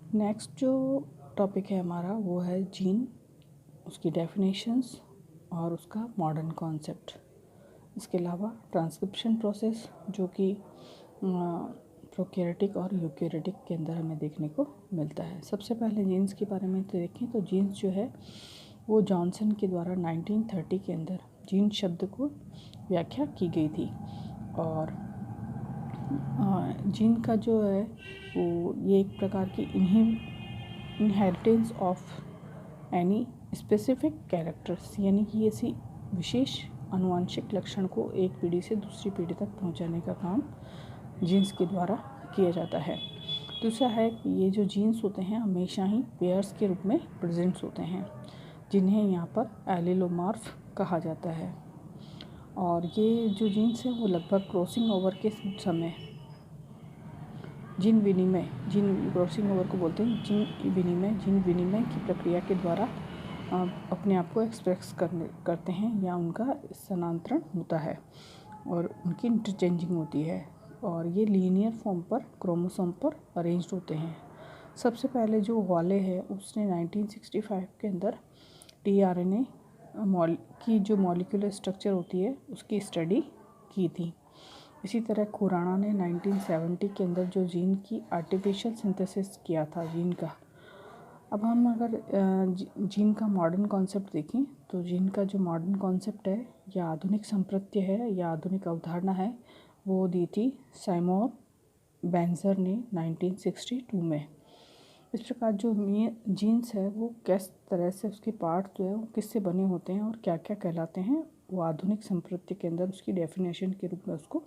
Next जो topic है हमारा वो है जीन, उसकी डेफिनेशंस और उसका मॉडर्न कॉन्सेप्ट। इसके अलावा ट्रांसक्रिप्शन प्रोसेस जो कि प्रोकैरियोटिक और यूकैरियोटिक के अंदर हमें देखने को मिलता है। सबसे पहले जीन्स के बारे में देखें तो जीन्स जो है वो जॉनसन के द्वारा 1930 के अंदर जीन शब्द को व्याख्या की गई थी। और जीन का जो है वो ये एक प्रकार की inheritance of any specific characters, यानी कि ऐसी विशेष आनुवंशिक लक्षण को एक पीढ़ी से दूसरी पीढ़ी तक पहुंचाने का काम जीन्स के द्वारा किया जाता है। दूसरा है कि ये जो जीन्स होते हैं हमेशा ही पेयर्स के रूप में प्रेजेंट्स होते हैं, जिन्हें यहाँ पर एलिलोमॉर्फ कहा जाता है। और ये जो जीन्स है वो लगभग क्रॉसिंग ओवर के समय जीन क्रॉसिंग ओवर को बोलते हैं, जीन विनिमय की प्रक्रिया के द्वारा अपने आप को एक्सप्रेस करते हैं या उनका स्थानांतरण होता है और उनकी इंटरचेंजिंग होती है। और ये लीनियर फॉर्म पर क्रोमोसोम पर अरेंज्ड होते हैं। सबसे पहले जो हॉले है उसने 1965 के अंदर tRNA की जो मॉलिक्यूलर स्ट्रक्चर होती है उसकी स्टडी की थी। इसी तरह खुराना ने 1970 के अंदर जो जीन की आर्टिफिशियल सिंथेसिस किया था जीन का। अब हम अगर जीन का मॉडर्न कॉन्सेप्ट देखें तो जीन का जो मॉडर्न कॉन्सेप्ट है या आधुनिक संप्रत्य है या आधुनिक अवधारणा है वो दी थी साइमोर बेंजर ने 1962 में। इस प्रकार जो जीन्स है वो किस तरह से उसके पार्ट जो है वो किससे बने होते हैं और क्या क्या कहलाते हैं वो आधुनिक संप्रत्य के अंदर उसकी डेफिनेशन के रूप में उसको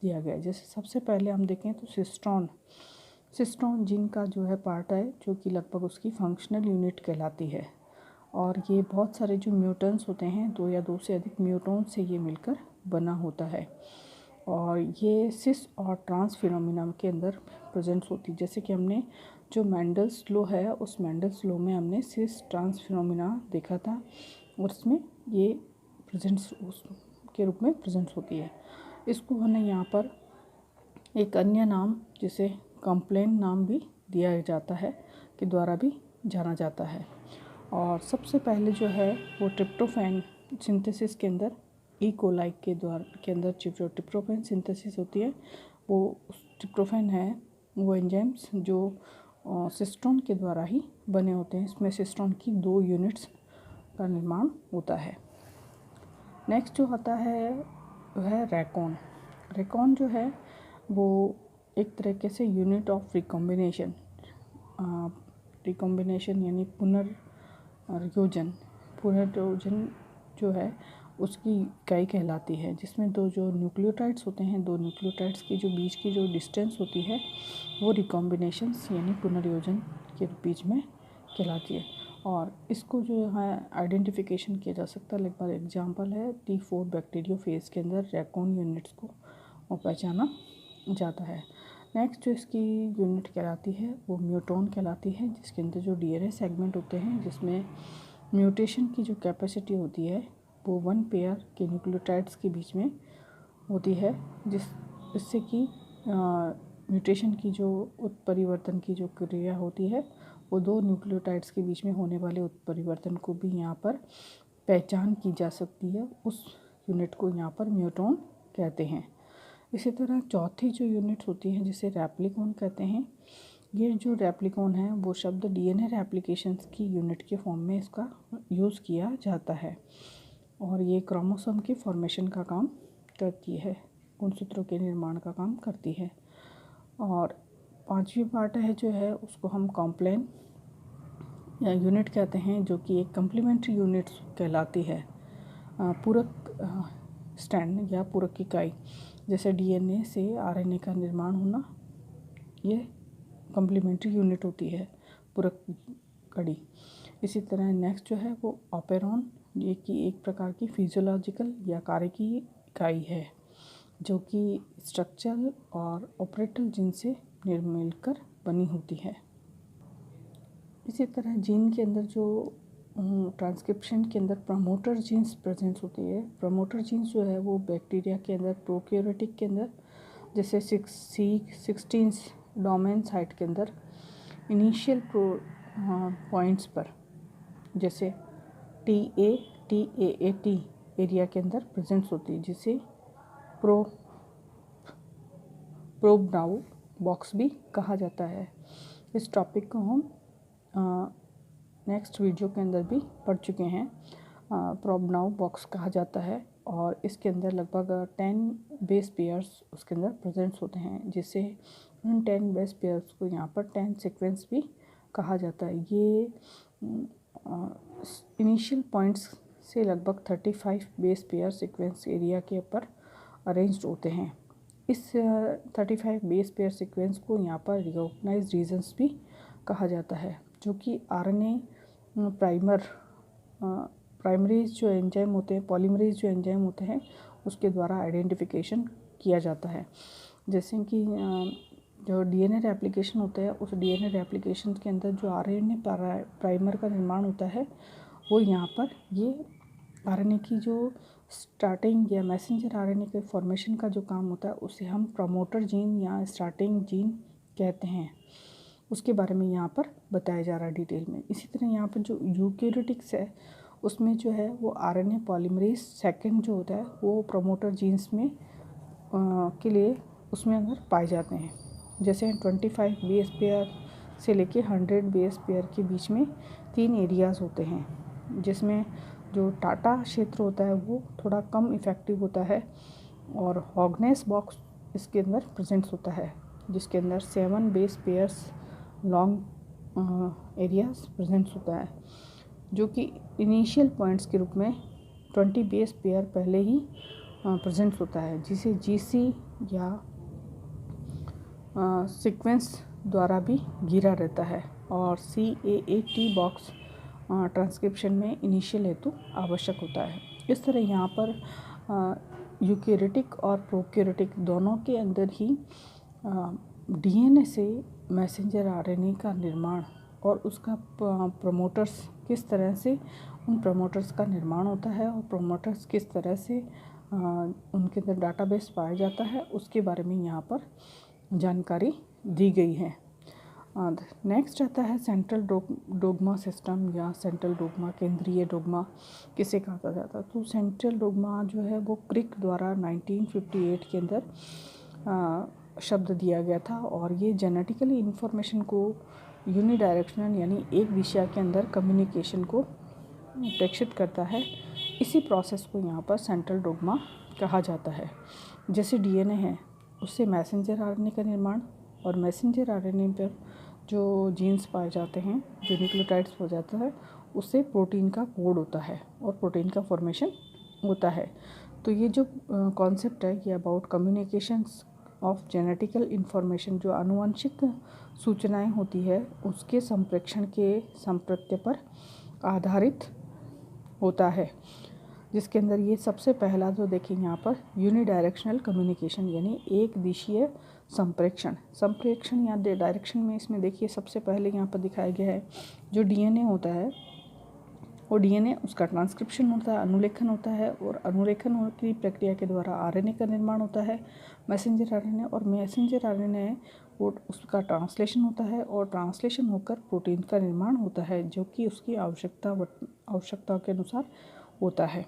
दिया गया है। जैसे सबसे पहले हम देखें तो सिस्टोन जीन का जो है पार्ट है जो कि लगभग उसकी फंक्शनल यूनिट कहलाती है। और ये बहुत सारे जो म्यूटेंट्स होते हैं 2 या 2 से अधिक म्यूटोन्स से ये मिलकर बना होता है। और ये सिस और ट्रांस फिनोमिना के अंदर प्रेजेंट्स होती है। जैसे कि हमने जो मेंडल्स लॉ है उस मेंडल्स लॉ में हमने सिस ट्रांस फिनोमिना देखा था और उसमें ये प्रेजेंट्स के रूप में प्रेजेंट्स होती है। इसको हमने यहाँ पर एक अन्य नाम जिसे कंप्लेन नाम भी दिया जाता है के द्वारा भी जाना जाता है। और सबसे पहले जो है वो ट्रिप्टोफैन सिंथेसिस के अंदर कोलाई के अंदर जो ट्रिप्टोफैन सिंथेसिस होती है वो ट्रिप्टोफैन है वो एंजाइम्स जो सिस्टोन के द्वारा ही बने होते हैं। इसमें सिस्टोन की 2 यूनिट्स का निर्माण होता है। नेक्स्ट जो आता है वह है रैकॉन जो है वो एक तरीके से यूनिट ऑफ रिकॉम्बिनेशन यानी पुनर्योजन जो है उसकी इकाई कहलाती है, जिसमें जो न्यूक्लियोटाइड्स होते हैं 2 न्यूक्लियोटाइड्स की जो बीच की जो डिस्टेंस होती है वो रिकॉम्बिनेशंस यानी पुनर्योजन के बीच में कहलाती है। और इसको जो है आइडेंटिफिकेशन किया जा सकता है। लगभग एग्जांपल है T4 बैक्टीरियोफेज के अंदर रैकॉन यूनिट्स को पहचाना जाता है। नेक्स्ट जो इसकी यूनिट कहलाती है वो म्यूटोन कहलाती है, जिसके अंदर जो DNA सेगमेंट होते हैं जिसमें म्यूटेशन की जो कैपेसिटी होती है वो 1 पेयर के न्यूक्लियोटाइड्स के बीच में होती है, जिससे कि म्यूटेशन की जो उत्परिवर्तन की जो क्रिया होती है वो 2 न्यूक्लियोटाइड्स के बीच में होने वाले उत्परिवर्तन को भी यहाँ पर पहचान की जा सकती है। उस यूनिट को यहाँ पर म्यूटोन कहते हैं। इसी तरह चौथी जो यूनिट्स होती हैं जिसे रेप्लिकॉन कहते हैं। ये जो रेप्लिकॉन है वो शब्द DNA रेप्लिकेशंस की यूनिट के फॉर्म में इसका यूज़ किया जाता है और ये क्रोमोसोम की फॉर्मेशन का काम करती है, गुणसूत्रों के निर्माण का काम करती है। और 5वीं पार्ट है जो है उसको हम कॉम्प्लेन या यूनिट कहते हैं, जो कि एक कम्प्लीमेंट्री यूनिट्स कहलाती है। पूरक स्टैंड या पूरक इकाई, जैसे DNA से RNA का निर्माण होना, ये कम्प्लीमेंट्री यूनिट होती है, पूरक कड़ी। इसी तरह नेक्स्ट जो है वो ऑपेरॉन, ये कि एक प्रकार की फिजियोलॉजिकल या कार्य की इकाई है जो कि स्ट्रक्चरल और ऑपरेटल जीन से मिलकर बनी होती है। इसी तरह जीन के अंदर जो ट्रांसक्रिप्शन के अंदर प्रमोटर जीन्स प्रेजेंट होती है। प्रमोटर जीन्स जो है वो बैक्टीरिया के अंदर प्रोकैरियोटिक के अंदर जैसे 16 डोमेन साइट के अंदर इनिशियल पॉइंट्स पर, जैसे TAT एरिया के अंदर प्रेजेंस होती है, जिसे प्रोबनाउ बॉक्स भी कहा जाता है। इस टॉपिक को हम नेक्स्ट वीडियो के अंदर भी पढ़ चुके हैं। प्रोबनाउ बॉक्स कहा जाता है और इसके अंदर लगभग 10 बेस पेयर्स उसके अंदर प्रेजेंट्स होते हैं, जिससे उन 10 बेस पेयर्स को यहाँ पर 10 सीक्वेंस भी कहा जाता है। ये इनिशियल पॉइंट्स से लगभग 35 बेस पेयर सीक्वेंस एरिया के ऊपर अरेंज्ड होते हैं। इस 35 बेस पेयर सीक्वेंस को यहाँ पर रिकॉग्नाइज्ड रीजन्स भी कहा जाता है, जो कि RNA प्राइमरीज जो एंजाइम होते हैं, पॉलीमरेज जो एंजाइम होते हैं, उसके द्वारा आइडेंटिफिकेशन किया जाता है। जैसे कि जो DNA रेप्लिकेशन होता है, उस DNA रेप्लिकेशन के अंदर जो RNA प्राइमर का निर्माण होता है, वो यहाँ पर ये RNA की जो स्टार्टिंग या मैसेंजर RNA के फॉर्मेशन का जो काम होता है, उसे हम प्रमोटर जीन या स्टार्टिंग जीन कहते हैं। उसके बारे में यहाँ पर बताया जा रहा है डिटेल में। इसी तरह यहाँ पर जो यूकेरियोटिक्स है, उसमें जो है वो RNA पॉलीमरेज सेकेंड जो होता है, वो प्रमोटर जीन्स में के लिए उसमें अंदर पाए जाते हैं। जैसे 25 बेस पेयर से लेके 100 बेस पेयर के बीच में 3 एरियाज़ होते हैं, जिसमें जो टाटा क्षेत्र होता है वो थोड़ा कम इफ़ेक्टिव होता है, और हॉगनेस बॉक्स इसके अंदर प्रेजेंट्स होता है, जिसके अंदर 7 base pairs long areas presents होता है, जो कि इनिशियल पॉइंट्स के रूप में 20 बेस पेयर पहले ही प्रेजेंट्स होता है, जिसे GC या सीक्वेंस द्वारा भी घिरा रहता है। और CAAT बॉक्स ट्रांसक्रिप्शन में इनिशियल हेतु आवश्यक होता है। इस तरह यहाँ पर यूकेरियोटिक और प्रोकैरियोटिक दोनों के अंदर ही DNA से मैसेंजर RNA का निर्माण और उसका प्रमोटर्स किस तरह से, उन प्रमोटर्स का निर्माण होता है और प्रमोटर्स किस तरह से उनके अंदर डाटाबेस पाया जाता है, उसके बारे में यहाँ पर जानकारी दी गई है। नेक्स्ट आता है सेंट्रल डोग्मा सिस्टम या सेंट्रल डोग्मा, केंद्रीय डोग्मा किसे कहा जाता है। तो सेंट्रल डोग्मा जो है वो क्रिक द्वारा 1958 के अंदर शब्द दिया गया था, और ये जेनेटिकली इन्फॉर्मेशन को यूनिडायरेक्शनल यानी एक दिशा के अंदर कम्युनिकेशन को प्रेषित करता है। इसी प्रोसेस को यहाँ पर सेंट्रल डोग्मा कहा जाता है। जैसे DNA है, उससे मैसेंजर RNA का निर्माण, और मैसेंजर RNA पर जो जीन्स पाए जाते हैं, जो न्यूक्लियोटाइड्स हो जाता है, उससे प्रोटीन का कोड होता है और प्रोटीन का फॉर्मेशन होता है। तो ये जो कॉन्सेप्ट है कि about communications of genetical information, जो आनुवंशिक सूचनाएं होती है, उसके संप्रेषण के संप्रत्य पर आधारित होता है, जिसके अंदर ये सबसे पहला जो देखेंगे यहाँ पर यूनिडायरेक्शनल कम्युनिकेशन यानी एक दिशीय संप्रेषण या डायरेक्शन में, इसमें देखिए सबसे पहले यहाँ पर दिखाया गया है जो DNA होता है, वो DNA उसका ट्रांसक्रिप्शन होता है, अनुलेखन होता है, और अनुलेखन की प्रक्रिया के द्वारा RNA का निर्माण होता है, मैसेंजर RNA, और मैसेंजर RNA वो उसका ट्रांसलेशन होता है, और ट्रांसलेशन होकर प्रोटीन का निर्माण होता है, जो कि उसकी आवश्यकता के अनुसार होता है।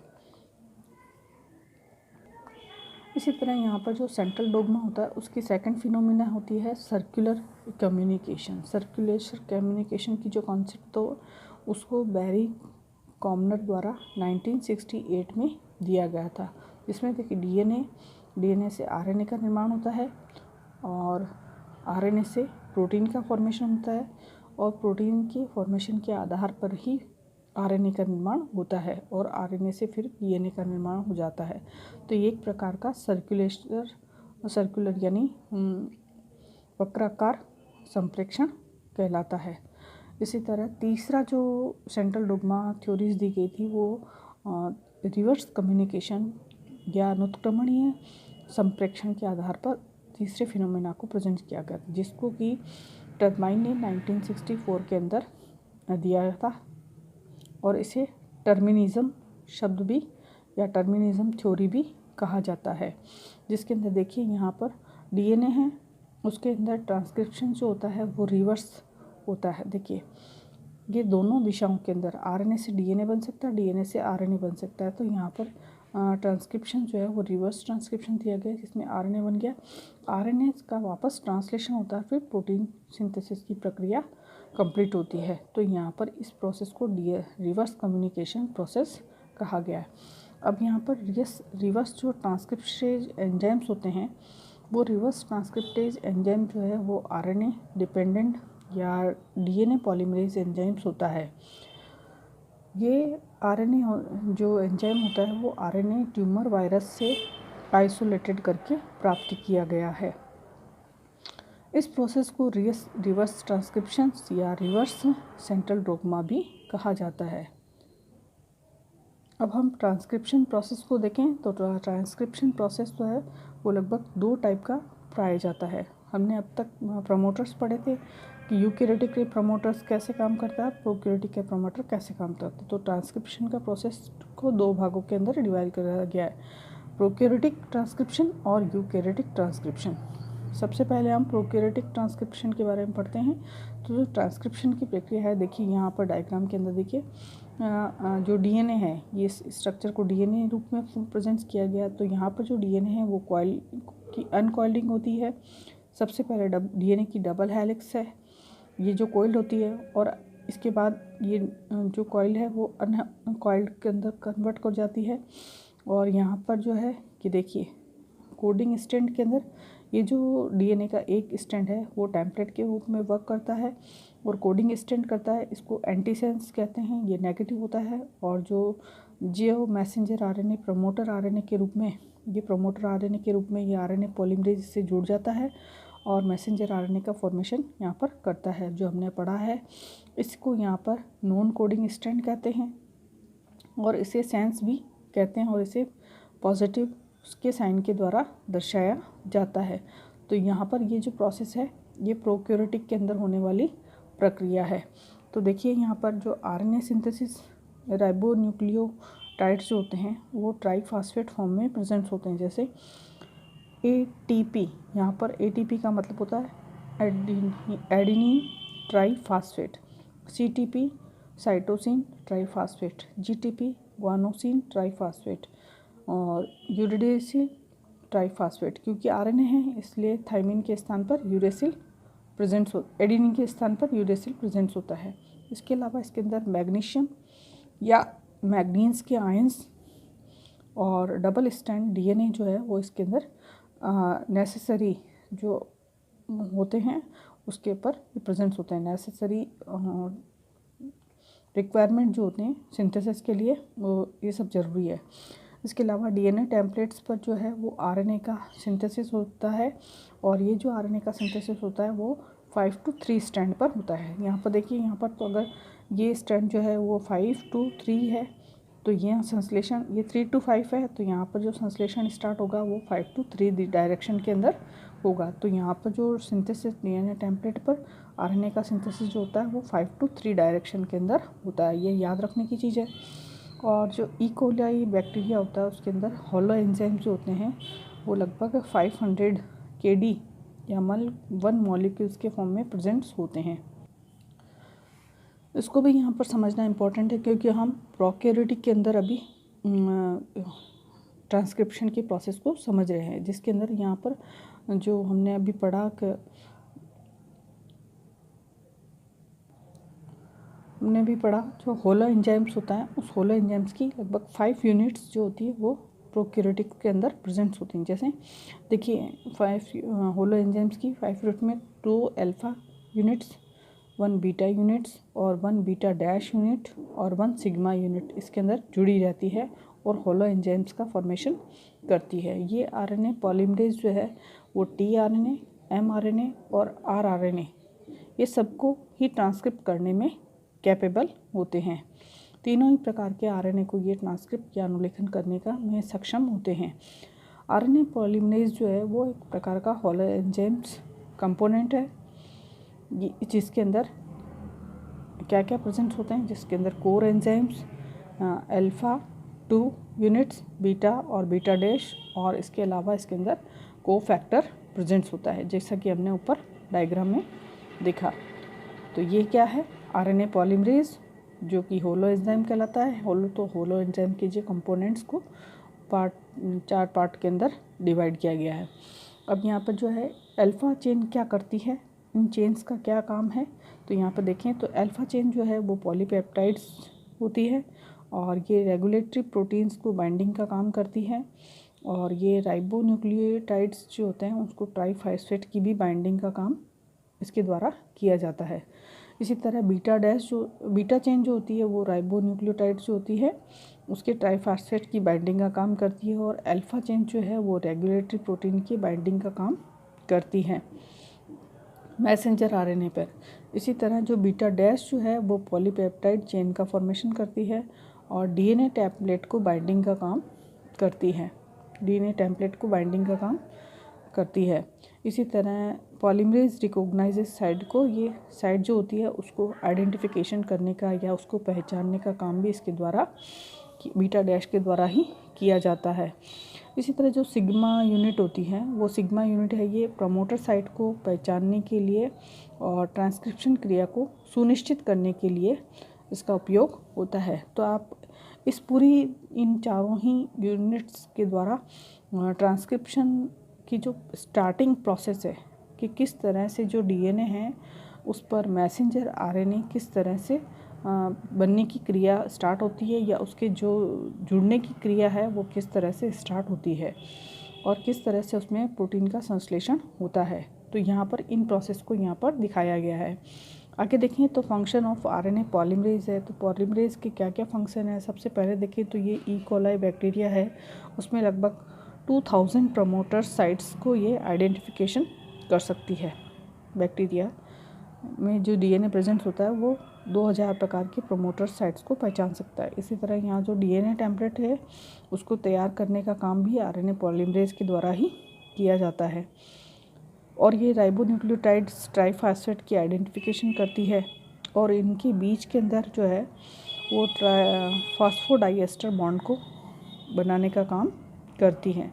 इसी तरह यहाँ पर जो सेंट्रल डोग्मा होता है, उसकी सेकंड फिनोमिना होती है सर्कुलर कम्युनिकेशन। सर्कुलेशन कम्युनिकेशन की जो कॉन्सेप्ट, तो उसको बैरी कॉमनर द्वारा 1968 में दिया गया था, जिसमें देखिए DNA से RNA का निर्माण होता है, और RNA से प्रोटीन का फॉर्मेशन होता है, और प्रोटीन के फॉर्मेशन के आधार पर ही RNA का निर्माण होता है, और RNA से फिर DNA का निर्माण हो जाता है। तो ये एक प्रकार का सर्कुलर यानी वक्राकार संप्रेषण कहलाता है। इसी तरह तीसरा जो सेंट्रल डोग्मा थ्योरीज दी गई थी, वो रिवर्स कम्युनिकेशन या अनुत्क्रमणीय संप्रेषण के आधार पर तीसरे फिनोमेना को प्रेजेंट किया गया था, जिसको कि टर्माइन ने 1964 के अंदर दिया था, और इसे टर्मिनिज्म शब्द भी या टर्मिनिज्म थ्योरी भी कहा जाता है। जिसके अंदर देखिए यहाँ पर DNA है, उसके अंदर ट्रांसक्रिप्शन जो होता है वो रिवर्स होता है। देखिए ये दोनों दिशाओं के अंदर आरएनए से डीएनए बन सकता है, डीएनए से आरएनए बन सकता है। तो यहाँ पर ट्रांसक्रिप्शन जो है वो रिवर्स ट्रांसक्रिप्शन दिया गया जिसमें आरएनए बन गया, आरएनए का वापस ट्रांसलेशन होता है, फिर प्रोटीन सिंथेसिस की प्रक्रिया कंप्लीट होती है। तो यहाँ पर इस प्रोसेस को रिवर्स कम्युनिकेशन प्रोसेस कहा गया है। अब यहाँ पर रिवर्स जो ट्रांसक्रिप्टेज एंजाइम्स होते हैं वो रिवर्स ट्रांसक्रिप्टेज एंजाइम जो है वो आरएनए डिपेंडेंट या डीएनए पॉलीमरेज एंजाइम्स होता है। ये आरएनए जो एंजाइम होता है वो आरएनए ट्यूमर वायरस से आइसोलेटेड करके प्राप्त किया गया है। इस प्रोसेस को रिवर्स ट्रांसक्रिप्शन या रिवर्स सेंट्रल डोग्मा भी कहा जाता है। अब हम ट्रांसक्रिप्शन प्रोसेस को देखें तो ट्रांसक्रिप्शन प्रोसेस जो है वो लगभग 2 टाइप का पाया जाता है। हमने अब तक प्रमोटर्स पढ़े थे कि यूकैरियोटिक के प्रमोटर्स कैसे काम करता है, प्रोकैरियोटिक के प्रमोटर कैसे काम करता है। तो ट्रांसक्रिप्शन का प्रोसेस को 2 भागों के अंदर डिवाइड किया गया है, प्रोकैरियोटिक ट्रांसक्रिप्शन और यूकैरियोटिक ट्रांसक्रिप्शन। सबसे पहले हम प्रोकैरियोटिक ट्रांसक्रिप्शन के बारे में पढ़ते हैं। तो जो ट्रांसक्रिप्शन की प्रक्रिया है, देखिए यहाँ पर डायग्राम के अंदर देखिए जो डीएनए है ये स्ट्रक्चर को डीएनए रूप में प्रेजेंट किया गया। तो यहाँ पर जो डीएनए है वो कॉइल की अनकॉइलिंग होती है। सबसे पहले डीएनए की डबल हेलिक्स है, ये जो कॉइल होती है, और इसके बाद ये जो कॉइल है वो अनकॉइल्ड के अंदर कन्वर्ट हो जाती है। और यहाँ पर जो है कि देखिए कोडिंग स्टैंड के अंदर ये जो डीएनए का एक स्टैंड है वो टेम्पलेट के रूप में वर्क करता है और कोडिंग स्टैंड करता है। इसको एंटीसेंस कहते हैं, ये नेगेटिव होता है। और जो मैसेंजर आरएनए प्रमोटर आरएनए के रूप में, ये प्रमोटर आरएनए के रूप में ये आरएनए पॉलीमरेज से जुड़ जाता है और मैसेंजर आरएनए का फॉर्मेशन यहाँ पर करता है। जो हमने पढ़ा है इसको यहाँ पर नॉन कोडिंग स्टैंड कहते हैं और इसे सेंस भी कहते हैं और इसे पॉजिटिव के साइन के द्वारा दर्शाया जाता है। तो यहाँ पर ये जो प्रोसेस है ये प्रोकैरियोटिक के अंदर होने वाली प्रक्रिया है। तो देखिए यहाँ पर जो आरएनए सिंथेसिस राइबोन्यूक्लियोटाइड्स जो होते हैं वो ट्राईफॉस्फेट फॉर्म में प्रेजेंट होते हैं, जैसे एटीपी। यहाँ पर एटीपी का मतलब होता है adenine triphosphate, CTP cytosine triphosphate, GTP guanosine triphosphate और यूरेसिल ट्राईफॉस्फेट। क्योंकि आरएनए है इसलिए थाइमिन के स्थान पर यूरेसिल प्रेजेंट एडेनिन के स्थान पर यूरेसिल प्रेजेंट होता है। इसके अलावा इसके अंदर मैग्नीशियम या मैग्नीज के आयंस और डबल स्टैंड डीएनए जो है वो इसके अंदर नेसेसरी जो होते हैं उसके ऊपर प्रेजेंट होते हैं। नेसेसरी रिक्वायरमेंट जो होते हैं सिंथेसिस के लिए वो ये सब ज़रूरी है। इसके अलावा डीएनए टेम्पलेट्स पर जो है वो आरएनए का सिंथेसिस होता है और ये जो आरएनए का सिंथेसिस होता है वो 5 to 3 स्टैंड पर होता है। यहाँ पर देखिए, यहाँ पर तो अगर ये स्टैंड जो है वो 5 to 3 है तो ये संश्लेषण, ये 3 to 5 है तो यहाँ पर जो संश्लेषण स्टार्ट होगा वो 5 to 3 डायरेक्शन के अंदर होगा। तो यहाँ पर जो सिंथेसिस डीएनए टेम्पलेट पर आरएनए का सिंथेसिस जो होता है वो 5 to 3 डायरेक्शन के अंदर होता है। ये याद रखने की चीज़ है। और जो ई कोलाई बैक्टीरिया होता है उसके अंदर हॉलो एंजाइम जो होते हैं वो लगभग 500 kD या 1 मॉलिक्यूल्स के फॉर्म में प्रेजेंट्स होते हैं। इसको भी यहाँ पर समझना इम्पॉर्टेंट है क्योंकि हम प्रोकैरियोटिक के अंदर अभी ट्रांसक्रिप्शन के प्रोसेस को समझ रहे हैं, जिसके अंदर यहाँ पर जो हमने अभी पढ़ा जो होलो एंजाइम्स होता है उस होलो एंजाइम्स की लगभग 5 यूनिट्स जो होती है वो प्रोकैरियोटिक के अंदर प्रेजेंट होती हैं। जैसे देखिए 5 होलो एंजाइम्स की 5 यूनिट में 2 अल्फा यूनिट्स, 1 बीटा यूनिट्स और 1 बीटा डैश यूनिट और 1 सिग्मा यूनिट इसके अंदर जुड़ी रहती है और होलो एंजाइम्स का फॉर्मेशन करती है। ये आरएनए पॉलीमरेज जो है वो टीआरएनए, एमआरएनए और आरआरएनए ये सबको ही ट्रांसक्रिप्ट करने में कैपेबल होते हैं। तीनों ही प्रकार के आरएनए को ये ट्रांसक्रिप्ट या अनुलेखन करने का में सक्षम होते हैं। आरएनए पॉलीमरेज जो है वो एक प्रकार का होलो एंजाइम्स कंपोनेंट है जिसके अंदर क्या क्या प्रेजेंट होते हैं, जिसके अंदर core enzymes, alpha 2 units, beta और बीटा डैश और इसके अलावा इसके अंदर कोफैक्टर प्रेजेंट होता है, जैसा कि हमने ऊपर डायग्राम में देखा। तो ये क्या है, आरएनए पॉलीमरेज, जो कि होलो एंजाइम कहलाता है। होलो एंजाइम के जो कंपोनेंट्स को 4 पार्ट के अंदर डिवाइड किया गया है। अब यहाँ पर जो है अल्फ़ा चेन क्या करती है, इन चेन्स का क्या काम है, तो यहाँ पर देखें तो अल्फ़ा चेन जो है वो पॉलीपेप्टाइड्स होती है और ये रेगुलेटरी प्रोटीन्स को बाइंडिंग का काम करती है, और ये राइबोन्यूक्लियोटाइड्स जो होते हैं उसको ट्राइफॉस्फेट की भी बाइंडिंग का काम इसके द्वारा किया जाता है। इसी तरह बीटा चेन जो होती है वो राइबोन्यूक्लियोटाइड्स जो होती है उसके ट्राइफॉस्फेट की बाइंडिंग का काम करती है, और अल्फ़ा चेन जो है वो रेगुलेटरी प्रोटीन की बाइंडिंग का काम करती है मैसेंजर आरएनए पर। इसी तरह जो बीटा डैश जो है वो पॉलीपेप्टाइड चेन का फॉर्मेशन करती है और डीएनए टेम्पलेट को बाइंडिंग का काम करती है, इसी तरह पॉलीमरेज रिकॉग्नाइजेज साइट को, ये साइट जो होती है उसको आइडेंटिफिकेशन करने का या उसको पहचानने का काम भी इसके द्वारा, बीटा डैश के द्वारा ही किया जाता है। इसी तरह जो सिग्मा यूनिट होती है वो सिग्मा यूनिट है, ये प्रमोटर साइट को पहचानने के लिए और ट्रांसक्रिप्शन क्रिया को सुनिश्चित करने के लिए इसका उपयोग होता है। तो आप इस पूरी इन चारों ही यूनिट्स के द्वारा ट्रांसक्रिप्शन की जो स्टार्टिंग प्रोसेस है कि किस तरह से जो डीएनए है उस पर मैसेंजर आरएनए किस तरह से बनने की क्रिया स्टार्ट होती है, या उसके जो जुड़ने की क्रिया है वो किस तरह से स्टार्ट होती है और किस तरह से उसमें प्रोटीन का संश्लेषण होता है। तो यहाँ पर इन प्रोसेस को यहाँ पर दिखाया गया है। आगे देखें तो फंक्शन ऑफ आरएनए पॉलीमरेज है। तो पॉलीमरेज के क्या क्या फंक्शन है, सबसे पहले देखें तो ये ई कोलाई बैक्टीरिया है, उसमें लगभग 2000 प्रमोटर साइट्स को ये आइडेंटिफिकेशन कर सकती है। बैक्टीरिया में जो डीएनए प्रेजेंट होता है वो 2000 प्रकार के प्रमोटर साइट्स को पहचान सकता है। इसी तरह यहाँ जो डीएनए टेम्पलेट है उसको तैयार करने का काम भी आरएनए पॉलीमरेज के द्वारा ही किया जाता है, और ये राइबोन्यूक्लियोटाइड्स ट्राइफॉस्फेट की आइडेंटिफिकेशन करती है, और इनके बीच के अंदर जो है वो फॉस्फोडाइएस्टर बॉन्ड को बनाने का काम करती हैं।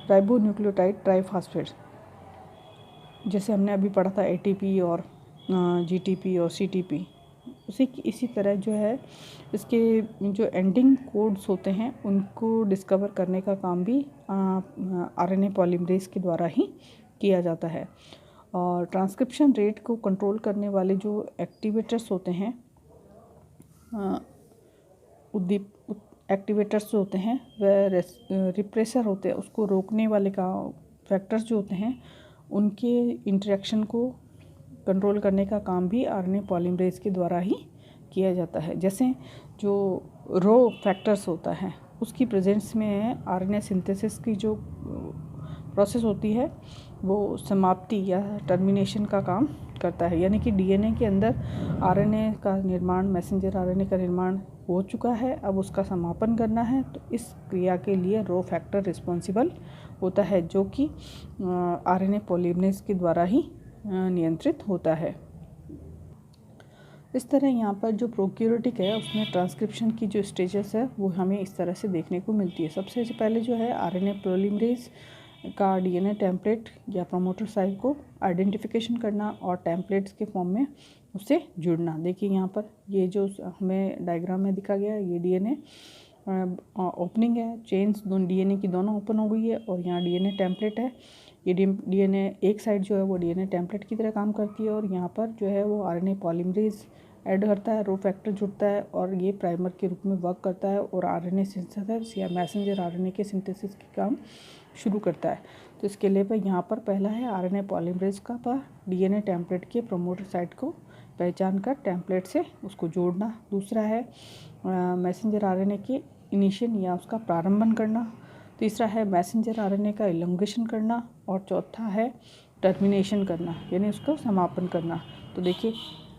राइबोन्यूक्लियोटाइड ट्राइफॉस्फेट, जैसे हमने अभी पढ़ा था एटीपी और जीटीपी और सीटीपी, इसी तरह जो है इसके जो एंडिंग कोड्स होते हैं उनको डिस्कवर करने का काम भी आरएनए पॉलीमरेज के द्वारा ही किया जाता है। और ट्रांसक्रिप्शन रेट को कंट्रोल करने वाले जो एक्टिवेटर्स होते हैं, एक्टिवेटर्स जो होते हैं वह रिप्रेसर होते हैं, उसको रोकने वाले का फैक्टर्स जो होते हैं उनके इंटरेक्शन को कंट्रोल करने का काम भी आरएनए पॉलीमरेज के द्वारा ही किया जाता है। जैसे जो रो फैक्टर्स होता है उसकी प्रेजेंस में आरएनए सिंथेसिस की जो प्रोसेस होती है वो समाप्ति या टर्मिनेशन का काम करता है, यानी कि डीएनए के अंदर आरएनए का निर्माण, मैसेंजर आरएनए का निर्माण हो चुका है, अब उसका समापन करना है, तो इस क्रिया के लिए रो फैक्टर रिस्पॉन्सिबल होता है, जो कि आरएनए पॉलीमरेज के द्वारा ही नियंत्रित होता है। इस तरह यहाँ पर जो प्रोक्यूरेटिक है उसमें ट्रांसक्रिप्शन की जो स्टेजेस है वो हमें इस तरह से देखने को मिलती है। सबसे पहले जो है आरएनए पॉलीमरेज का डीएनए टेम्पलेट या प्रमोटर साइट को आइडेंटिफिकेशन करना और टेम्पलेट्स के फॉर्म में उससे जुड़ना। देखिए यहाँ पर ये जो हमें डायग्राम में दिखा गया है ये डीएनए ओपनिंग है, चेन्स डीएनए की दोनों ओपन हो गई है, और यहाँ डीएनए टेम्पलेट है। ये डीएनए एक साइड जो है वो डीएनए टेम्पलेट की तरह काम करती है, और यहाँ पर जो है वो आरएनए पॉलीमरेज ऐड करता है, रो फैक्टर जुड़ता है और ये प्राइमर के रूप में वर्क करता है और आरएनए सिंथेसिस या मैसेंजर आरएनए के सिंथेसिस के काम शुरू करता है। तो इसके लिए यहाँ पर पहला है आरएनए पॉलीमरेज का डीएनए टेम्पलेट के प्रमोटर साइट को पहचान कर टेम्पलेट से उसको जोड़ना। दूसरा है मैसेंजर आरएनए के इनिशिएशन या उसका प्रारंभन करना। तीसरा है मैसेंजर आरएनए का इलोंगेशन करना, और चौथा है टर्मिनेशन करना, यानी उसका समापन करना। तो देखिए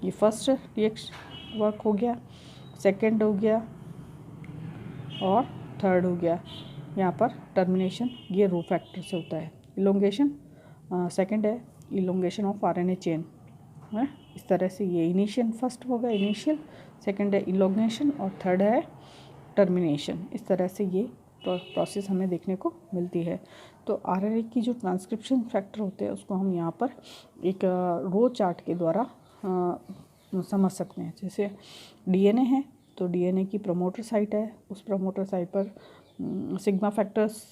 ये फर्स्ट रिएक्शन वर्क हो गया, सेकंड हो गया और थर्ड हो गया। यहाँ पर टर्मिनेशन ये रो फैक्टर से होता है। इलोंगेशन सेकंड है इलोंगेशन ऑफ आरएनए चेन है। इस तरह से ये इनिशियल फर्स्ट होगा इनिशियल, सेकंड है इलोंगेशन और थर्ड है टर्मिनेशन। इस तरह से ये प्रोसेस हमें देखने को मिलती है। तो तो आरएनए की जो ट्रांसक्रिप्शन फैक्टर होते हैं उसको हम यहाँ पर एक रो चार्ट के द्वारा समझ सकते हैं। जैसे डीएनए है तो डीएनए की प्रमोटर साइट है, उस प्रमोटर साइट पर सिग्मा फैक्टर्स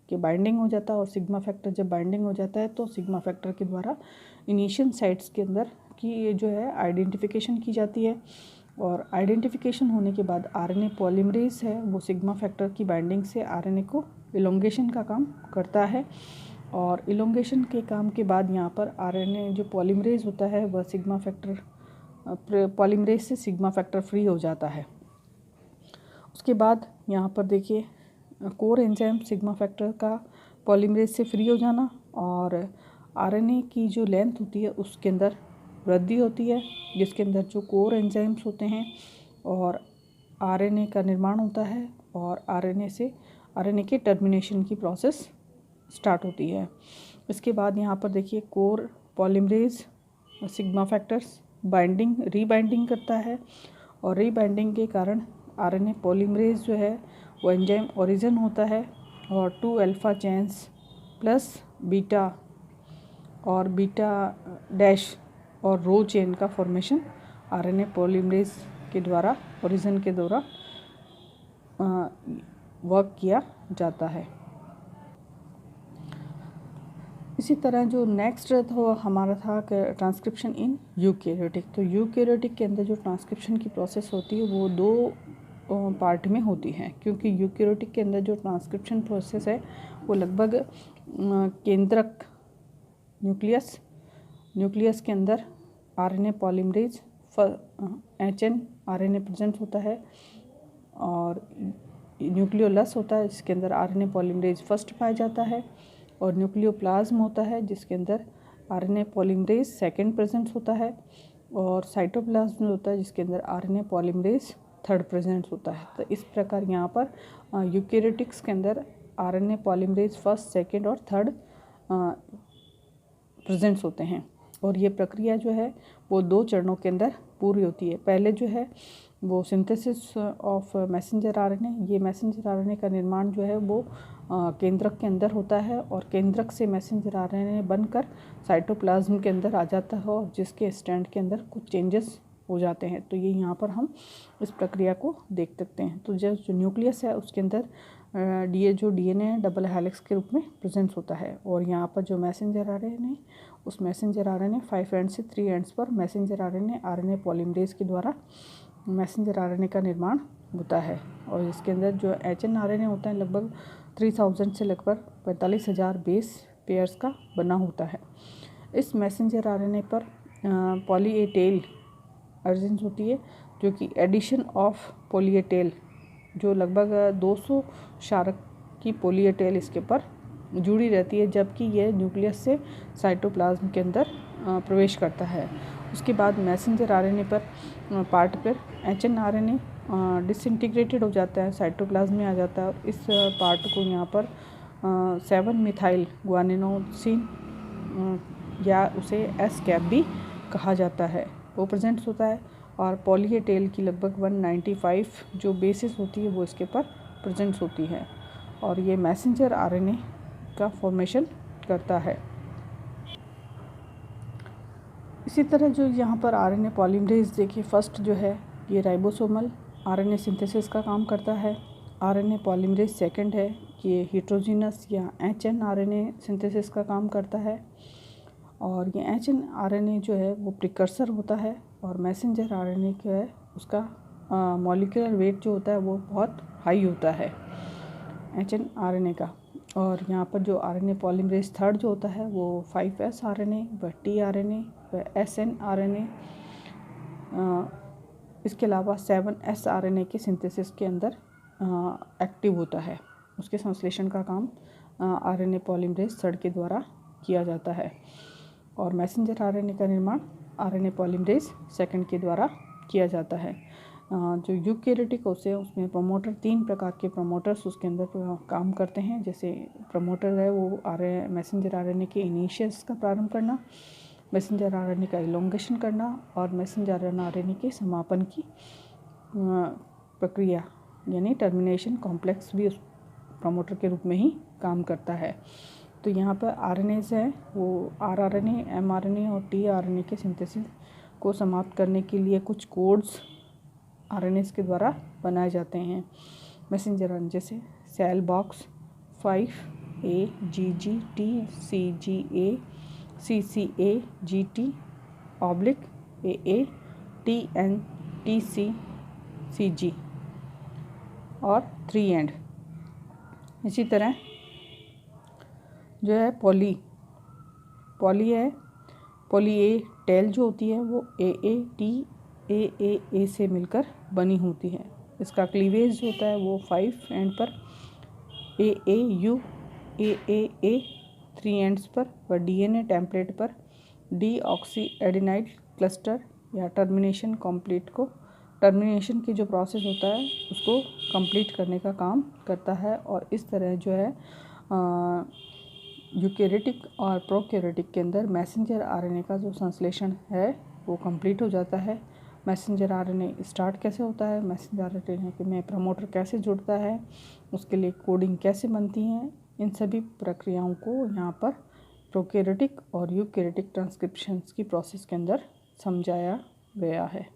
के बाइंडिंग हो जाता है, और सिग्मा फैक्टर जब बाइंडिंग हो जाता है तो सिग्मा फैक्टर के द्वारा इनिशियल साइट्स के अंदर की ये जो है आइडेंटिफिकेशन की जाती है। और आइडेंटिफिकेशन होने के बाद आरएनए पॉलीमरेज है वो सिग्मा फैक्टर की बाइंडिंग से आरएनए को इलोंगेशन का काम करता है, और इलोंगेशन के काम के बाद यहाँ पर आरएनए जो पॉलीमरेज होता है वह सिग्मा फैक्टर पॉलीमरेज से सिग्मा फैक्टर फ्री हो जाता है। उसके बाद यहाँ पर देखिए कोर एंजाइम सिग्मा फैक्टर का पॉलीमरेज से फ्री हो जाना, और आरएनए की जो लेंथ होती है उसके अंदर वृद्धि होती है, जिसके अंदर जो कोर एंजाइम्स होते हैं और आरएनए का निर्माण होता है, और आरएनए से आरएनए के टर्मिनेशन की प्रोसेस स्टार्ट होती है। इसके बाद यहाँ पर देखिए core polymerase sigma factors binding rebinding करता है, और रीबाइंडिंग के कारण आरएनए पॉलीमरेज जो है वो एंजाइम ओरिजिन होता है, और 2 अल्फा चेन्स प्लस बीटा और बीटा डैश और रो चेन का फॉर्मेशन आरएनए पॉलीमरेज के द्वारा ओरिजिन के द्वारा वर्क किया जाता है। इसी तरह जो नेक्स्ट तो हमारा था ट्रांसक्रिप्शन इन यूकैरियोटिक। तो यूकैरियोटिक के अंदर जो ट्रांसक्रिप्शन की प्रोसेस होती है वो 2 पार्ट में होती है, क्योंकि यूकैरियोटिक के अंदर जो ट्रांसक्रिप्शन प्रोसेस है वो लगभग केंद्रक न्यूक्लियस के अंदर RNA polymerase HN RNA present होता है, और न्यूक्लियोलस होता है जिसके अंदर आरएनए पॉलीमरेज फर्स्ट पाया जाता है, और न्यूक्लियोप्लाज्म होता है जिसके अंदर आरएनए पॉलीमरेज सेकंड प्रेजेंट होता है, और साइटोप्लाज्म होता है जिसके अंदर आरएनए पॉलीमरेज थर्ड प्रेजेंट होता है। तो इस प्रकार यहाँ पर यूकैरियोटिक्स के अंदर आरएनए पॉलीमरेज फर्स्ट सेकंड और थर्ड प्रेजेंट्स होते हैं, और ये प्रक्रिया जो है वो 2 चरणों के अंदर पूरी होती है। पहले जो है वो सिंथेसिस ऑफ मैसेंजर आरएनए, ये मैसेंजर आरएनए का निर्माण जो है वो केंद्रक के अंदर होता है, और केंद्रक से मैसेंजर आरएनए बनकर साइटोप्लाज्म के अंदर आ जाता है, और जिसके स्टैंड के अंदर कुछ चेंजेस हो जाते हैं। तो ये यहाँ पर हम इस प्रक्रिया को देख सकते हैं। तो जो न्यूक्लियस है उसके अंदर जो डीएनए डबल हेलिक्स के रूप में प्रेजेंट होता है, और यहाँ पर जो मैसेंजर आरएनए उस मैसेंजर आरएनए 5 एंड से 3 एंड्स पर मैसेंजर आरएनए पॉलीमरेज के द्वारा मैसेंजर आरएनए का निर्माण होता है, और इसके अंदर जो HN आरएनए होता है लगभग 3000 से लगभग 45,000 बेस पेयर्स का बना होता है। इस मैसेंजर आरएनए पर पॉली ए टेल अर्जेंस होती है, जो कि addition of poly A tail जो लगभग 200 क्षारक की पॉली ए टेल इसके पर जुड़ी रहती है, जबकि यह न्यूक्लियस से साइटोप्लाज्म के अंदर प्रवेश करता है। उसके बाद मैसेंजर आरएनए पर पार्ट पर HN आरएनए डिसइंटीग्रेटेड हो जाता है, साइटोप्लाज्म में आ जाता है, और इस पार्ट को यहाँ पर 7 मिथाइल ग्वानिनोसिन या उसे एस कैप भी कहा जाता है वो प्रेजेंट होता है, और पॉली ए टेल की लगभग 195 जो बेसिस होती है वो इसके पर प्रेजेंट होती है, और ये मैसेंजर आरएनए का फॉर्मेशन करता है। इसी तरह जो यहाँ पर आरएनए पॉलीमरेज देखिए फर्स्ट जो है ये राइबोसोमल आरएनए सिंथेसिस का काम करता है। आरएनए पॉलीमरेज सेकंड है ये हेट्रोजीनस या HN आरएनए सिंथेसिस का काम करता है, और ये HN आरएनए जो है वो प्रिकर्सर होता है, और मैसेंजर आरएनए जो है उसका मॉलिक्यूलर वेट जो होता है वो बहुत हाई होता है HN आरएनए का। और यहाँ पर जो आरएनए पॉलीमरेज थर्ड जो होता है वो 5S आरएनए व T आरएनए व SN आरएनए, इसके अलावा 7S आरएनए के सिंथेसिस के अंदर एक्टिव होता है। उसके संश्लेषण का काम आरएनए पॉलीमरेज थर्ड के द्वारा किया जाता है, और मैसेंजर आरएनए का निर्माण आरएनए पॉलीमरेज सेकंड के द्वारा किया जाता है। जो यूकैरियोटिक कोश है उसमें प्रमोटर 3 प्रकार के प्रमोटर्स उसके अंदर काम करते हैं। जैसे प्रमोटर है वो मैसेंजर आरएनए के इनिशियल्स का प्रारंभ करना, मैसेंजर आरएनए का इलोंगेशन करना, और मैसेंजर आरएनए के समापन की प्रक्रिया यानी टर्मिनेशन कॉम्प्लेक्स भी उस प्रमोटर के रूप में ही काम करता है। तो यहाँ पर आरएनएज है वो आरआरएनए, एमआरएनए और टीआरएनए के सिंथेसिस को समाप्त करने के लिए कुछ कोड्स आरएनएज के द्वारा बनाए जाते हैं। मैसेंजर आरएनए जैसे cell box 5A GGT CGA CCA GT AA TN TC CG और 3 एंड। इसी तरह जो है पॉली है, पॉली ए टेल जो होती है वो AAT से मिलकर बनी होती है। इसका क्लीवेज जो होता है वो 5 एंड पर, AAU AAA 3 एंड्स पर व DNA टेम्पलेट पर डीऑक्सी एडेनाइड क्लस्टर या टर्मिनेशन की जो प्रोसेस होता है उसको कंप्लीट करने का काम करता है। और इस तरह जो है यूकेरियोटिक और प्रोकैरियोटिक के अंदर मैसेंजर आरएनए का जो संश्लेषण है वो कंप्लीट हो जाता है। मैसेंजर आरएनए स्टार्ट कैसे होता है, मैसेंजर आरएनए में प्रमोटर कैसे जुड़ता है, उसके लिए कोडिंग कैसे बनती हैं, इन सभी प्रक्रियाओं को यहाँ पर प्रोकैरियोटिक और यूकेरियोटिक ट्रांसक्रिप्शंस की प्रोसेस के अंदर समझाया गया है।